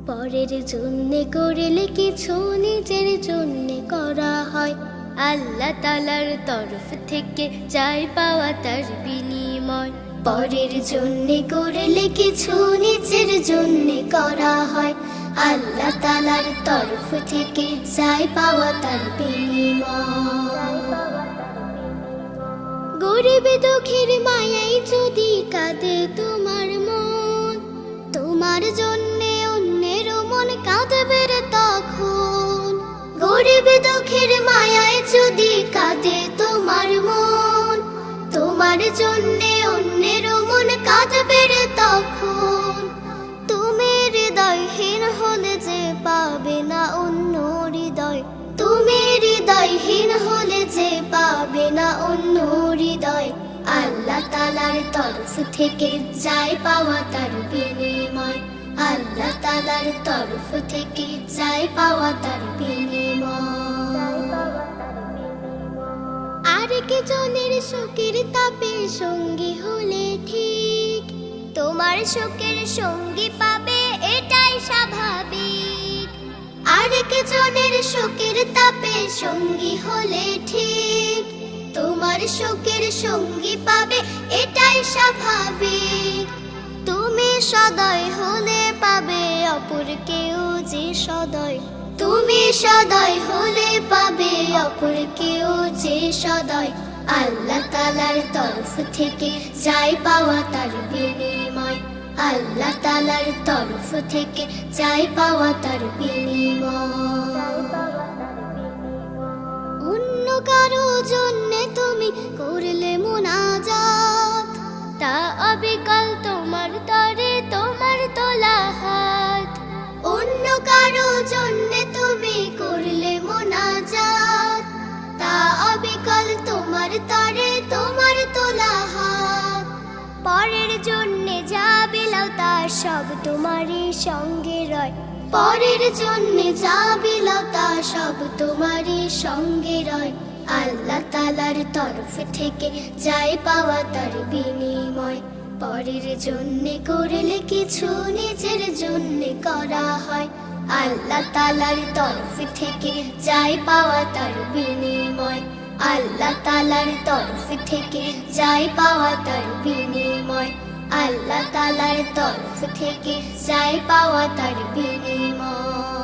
পরের জন্যে করলে কিছু নিজের জন্যে করা হয়, আল্লাহ তাআলার তরফ থেকে চাই পাওয়া তার বিনিময়। পরের জন্যে করলে কিছু নিজের জন্যে করা হয়, আল্লাহ তাআলার তরফ থেকে চাই পাওয়া তার বিনিময়। গরিব দুঃখীর মায়ায় যদি কাঁদে তোমার মন, তোমার জন্যে অন্যের মন কাঁদবে রে তখন। গরিব দুঃখীর মায়ায় যদি কাঁদে তোমার মন, তোমার জন্যে অন্যের মন কাঁদবে রে তখন। তুমি হৃদয়হীন হলে যে পাবে না অন্য হৃদয়, তুমি হৃদয়হীন হলে যে পাবে না অন্য হৃদয়। আল্লাহ তাআলার তরফ থেকে চাই পাওয়া তার বিনিময়, আল্লাহ তাআলার তরফ থেকে চাই পাওয়া তার বিনিময়। আরেক জনের শোকের তাপে সঙ্গী হলে ঠিক, তোমার শোকের সঙ্গী পাবে এটাই স্বাভাবিক। আরেক জনের শোকের তাপে সঙ্গী হলে ঠিক, তোমার শোকের সঙ্গী পাবে এটাই স্বাভাবিক। তুমি সদয় হলে পাবে অপর কেউ যে সদয়, তুমি সদয় হলে পাবে অপর কেউ যে সদয়। আল্লাহ তাআলার তরফ থেকে চাই পাওয়া তার বিনিময়, আল্লাহ তাআলার তরফ থেকে চাই পাওয়া তার বিনিময়। অন্য কারো জন্যে তুমি করলে মুনাজাত, তা অবিকল তোমার তরে তোমার তোলা হাত। অন্য কারো জন্যে তুমি করলে মুনাজাত, তা অবিকল তোমার তরে তোমার তোলা হাত। পরের জন্যে যা বিলাও তার সব তোমারই সঙ্গে রয়, পরের জন্যে যা বিলাও তার সব তোমারই সঙ্গে রয়। আল্লাহ তাআলার তরফ থেকে চাই পাওয়া তার বিনিময়। পরের জন্যে করলে কিছু নিজের জন্যে করা হয়, আল্লাহ তাআলার তরফ থেকে চাই পাওয়া তার বিনিময়, আল্লাহ তাআলার তরফ থেকে চাই পাওয়া তার বিনিময়, আল্লাহ তাআলার তরফ থেকে চাই পাওয়া তার বিনিময়।